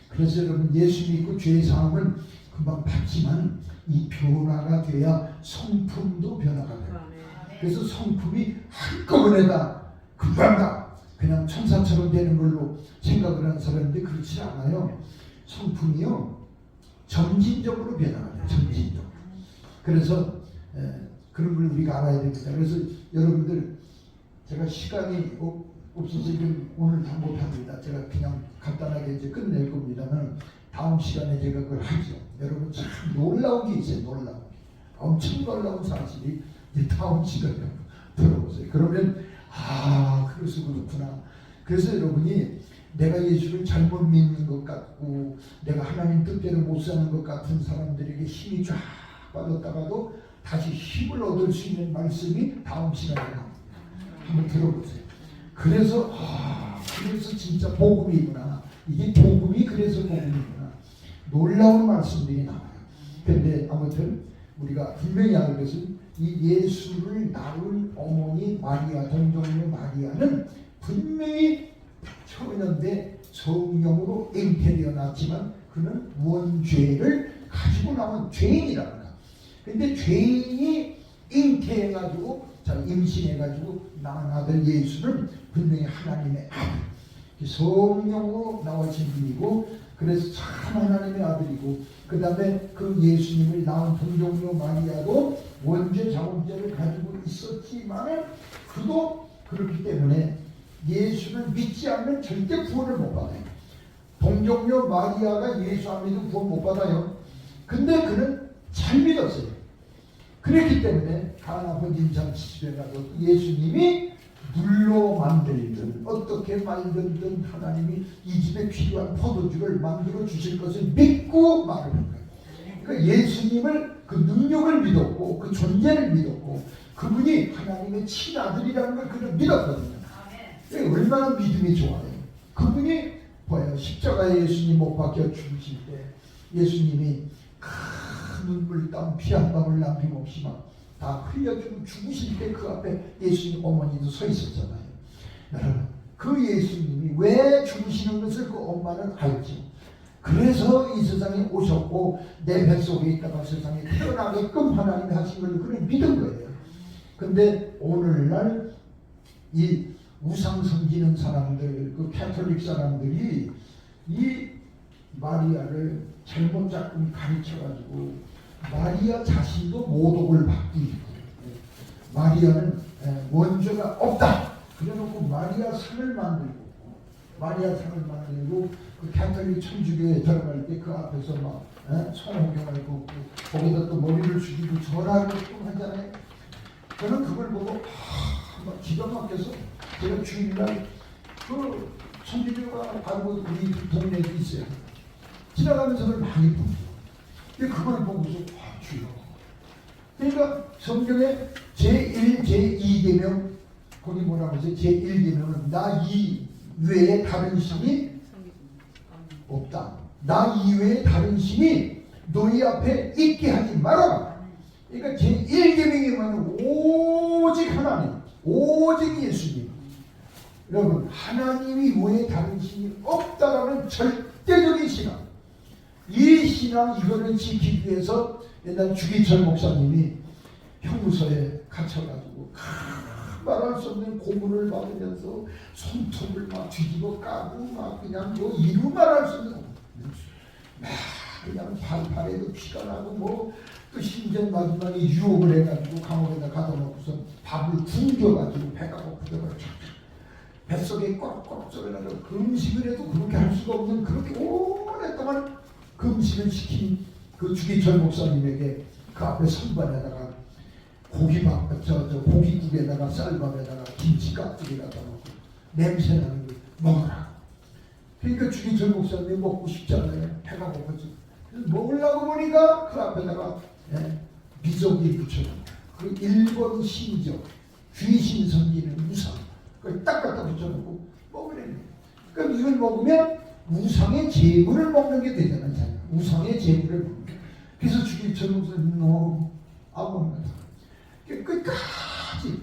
그래서 여러분 예수 믿고 죄 사함을 금방 받지만 이 변화가 돼야 성품도 변화가 돼요. 그래서 성품이 한꺼번에 다 금방 다 그냥 천사처럼 되는 걸로 생각을 하는 사람인데 그렇지 않아요. 성품이요 점진적으로 변화해요. 점진적으로. 그래서 그런 걸 우리가 알아야 됩니다. 그래서 여러분들 제가 시간이 없어서 지금 오늘 다 못합니다. 제가 그냥 간단하게 이제 끝낼 겁니다만 다음 시간에 제가 그걸 하죠. 여러분 참 놀라운 게 있어요. 놀라운 게. 엄청 놀라운 사실이 이제 다음 시간에 들어보세요. 그러면 그래서 그렇구나. 그래서 여러분이 내가 예수를 잘못 믿는 것 같고 내가 하나님 뜻대로 못 사는 것 같은 사람들에게 힘이 쫙 빠졌다가도 다시 힘을 얻을 수 있는 말씀이 다음 시간에 나옵니다. 한번 들어보세요. 그래서 진짜 복음이구나. 이게 복음이 그래서 복음이구나. 놀라운 말씀들이 나와요. 근데 아무튼 우리가 분명히 아는 것은 이 예수를 낳은 어머니 마리아, 동정녀 마리아는 분명히 초년대 성령으로 잉태되어 났지만 그는 원죄를 가지고 나온 죄인이랍니다. 근데 죄인이 잉태해가지고 임신해가지고 낳은 아들 예수는 분명히 하나님의 아들, 성령으로 나오신 분이고 그래서 참 하나님의 아들이고 그 다음에 그 예수님을 낳은 동정녀 마리아도 원죄 자원죄를 가지고 있었지만 그도 그렇기 때문에 예수를 믿지 않으면 절대 구원을 못 받아요. 동정녀 마리아가 예수 안 믿으면 구원 못 받아요. 근데 그는 잘 믿었어요. 그랬기 때문에 가나 번진잔치 집에 가서 예수님이 물로 만들든 어떻게 만들든 하나님이 이 집에 필요한 포도주를 만들어 주실 것을 믿고 말을 한 거예요. 그러니까 예수님을 그 능력을 믿었고 그 존재를 믿었고 그분이 하나님의 친아들이라는 걸 그는 믿었거든요. 얼마나 믿음이 좋아요. 그분이 봐요. 십자가에 예수님 못 박혀 죽으실 때 예수님이 큰 눈물 땀 피 한 방울 남김없이 막 다 흘려주고 죽으실 때 그 앞에 예수님 어머니도 서 있었잖아요. 여러분 그 예수님이 왜 죽으시는 것을 그 엄마는 알죠. 그래서 이 세상에 오셨고 내 뱃속에 있다가 세상에 태어나게끔 하나님이 하신 걸 그는 믿은 거예요. 근데 오늘날 이 우상 섬기는 사람들, 그 캐톨릭 사람들이 이 마리아를 잘못 자꾸 가르쳐가지고 마리아 자신도 모독을 받고 있고 마리아는 원죄가 없다. 그래놓고 마리아 상을 만들고 그 캐톨릭 천주교에 들어갈 때 그 앞에서 막 성호경을 걷고 거기다 또 머리를 숙이고 절하고 또 하잖아요. 저는 그걸 보고 막 기가 막혀서 제가 주일날 그 천주교가 바로 우리 동네에 있어요. 지나가면서 그걸 많이 봅니다. 근데 그걸 보고서 주여. 그러니까 성경에 제1, 제2계명 거기 뭐라고 하세요? 제1계명은 나 이외에 다른 신이 없다. 나 이외에 다른 신이 너희 앞에 있게 하지 말아라. 그러니까 제1계명이 뭐냐면 오직 하나님, 오직 예수님. 여러분, 하나님이 외에 다른 신이 없다라는 절대적인 신앙. 이 신앙 이거를 지키기 위해서 옛날 주기철 목사님이 형무소에 갇혀가지고 말할 수 없는 고문을 받으면서 손톱을 막 뒤집어 까고 막 그냥 뭐 이루 말할 수 없는 막 그냥 발에도 피가 나고 뭐 또 심지어 마지막에 유혹을 해가지고 감옥에다 가둬놓고서 밥을 굶겨가지고 배가 고프다가 뱃속에 꽉꽉 썰어가지고 금식을 해도 그렇게 할 수가 없는 그렇게 오랫동안 금식을 시킨 그 주기철 목사님에게 그 앞에 선반에다가 고기국에다가 쌀밥에다가 김치 깍두기 갖다 놓고 냄새나는 걸 먹어라. 그러니까 주기철 목사님이 먹고 싶잖아요. 배가 고파서 먹으려고 보니까 그 앞에다가 미적이 붙여놓은 그 일본 신적 귀신 섬기는 우상 그걸 딱 갖다 붙여놓고 먹으려는 거예요. 그럼 이걸 먹으면 우상의 재물을 먹는 게 되잖아요. 우상의 재물을 먹는 거예요. 그래서 주기철 목사님 너무 아무나 끝까지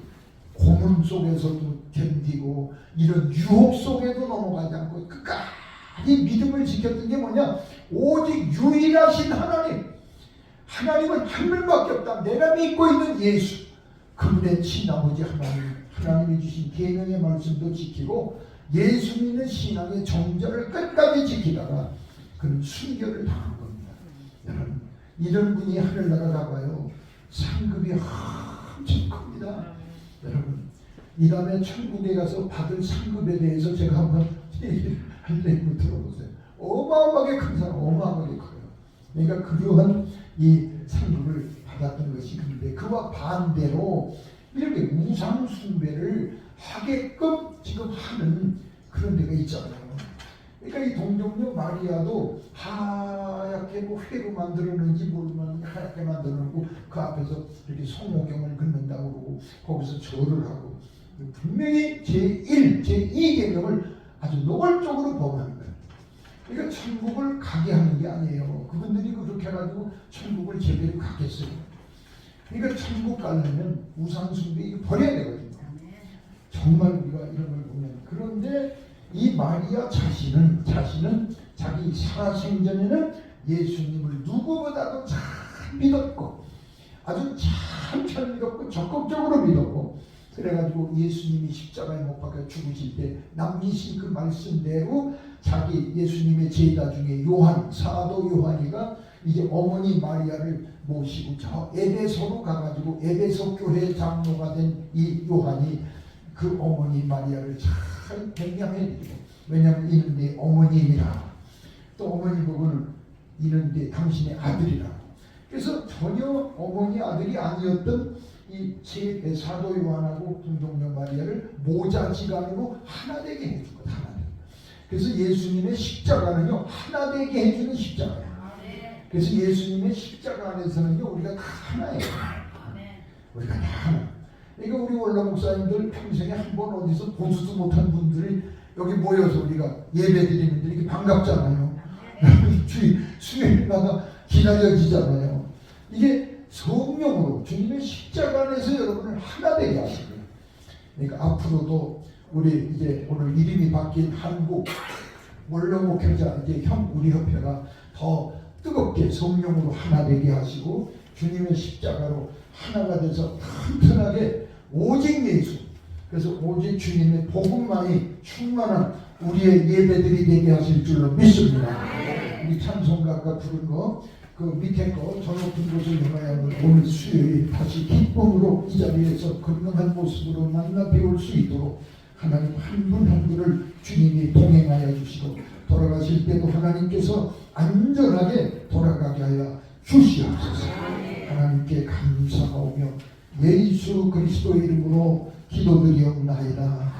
고문 속에서도 견디고 이런 유혹 속에도 넘어가지 않고 끝까지 믿음을 지켰던 게 뭐냐? 오직 유일하신 하나님. 하나님은 한 분밖에 없다. 내가 믿고 있는 예수. 그분의 친아버지 하나님. 하나님이 주신 계명의 말씀도 지키고 예수 믿는 신앙의 정절을 끝까지 지키다가 그는 순교를 당한 겁니다. 여러분, 이런 분이 하늘나라 가봐요. 상급이 엄청 큽니다. 여러분, 이 다음에 천국에 가서 받을 상급에 대해서 제가 한번 얘기를 할래요. 들어보세요. 어마어마하게 큰 사람, 어마어마하게 커요. 그러니까 그러한 이 상급을 받았던 것이 그런데 그와 반대로 이렇게 우상 숭배를 하게끔 지금 하는 그런 데가 있잖아요. 그러니까 이 동정녀 마리아도 하얗게 뭐 회로 만들었는지 모르면 하얗게 만들어놓고 그 앞에서 이렇게 성호경을 긋는다고 그러고 거기서 절을 하고 분명히 제1, 제2계명을 아주 노골적으로 범하는 거예요. 그러니까 천국을 가게 하는 게 아니에요. 그분들이 그렇게 해가지고 천국을 제대로 가겠어요. 그러니까 천국 가려면 우상숭배 이거 버려야 되거든요. 정말 우리가 이런 걸 보면. 그런데 이 마리아 자신은 자기 살아생전에는 예수님을 누구보다도 잘 믿었고 아주 잘 믿었고 적극적으로 믿었고 그래가지고 예수님이 십자가에 못 박혀 죽으실 때 남기신 그 말씀대로 자기 예수님의 제자 중에 요한, 사도 요한이가 이제 어머니 마리아를 모시고 저 에베소로 가가지고 에베소 교회 장로가 된 이 요한이 그 어머니 마리아를 잘 백냥해드리고 왜냐하면 이는 내 어머니이라 또 어머니 보고는 이는 내 당신의 아들이라 그래서 전혀 어머니 아들이 아니었던 이 사도 요한하고 동정녀 마리아를 모자지간으로 하나 되게 해준 것 하나 되게. 그래서 예수님의 십자가는요 하나 되게 해주는 십자가예요. 그래서 예수님의 십자가 안에서는요 우리가 다 하나예요. 우리가 다 하나. 그러니까 우리 원로 목사님들 평생에 한 번 어디서 보지도 못한 분들이 여기 모여서 우리가 예배드리는데 이렇게 반갑잖아요. 수요일마다 기다려지잖아요. 이게 성령으로 주님의 십자가 안에서 여러분을 하나 되게 하시는 거예요. 그러니까 앞으로도 우리 이제 오늘 이름이 바뀐 한국 원로 목회자 이제 우리 협회가 더 뜨겁게 성령으로 하나 되게 하시고 주님의 십자가로 하나가 돼서 튼튼하게 오직 예수 그래서 오직 주님의 복음만이 충만한 우리의 예배들이 되게 하실 줄로 믿습니다. 우리 찬송가가 부른 거 그 밑에 거 저 높은 곳을 향하여 오늘 수요일 다시 기쁨으로 이 자리에서 건강한 모습으로 만나 배울 수 있도록 하나님 한 분 한 분을 주님이 동행하여 주시고 돌아가실 때도 하나님께서 안전하게 돌아가게 하여 주시옵소서. 하나님께 감사하오며 예수 그리스도의 이름으로 기도드리옵나이다.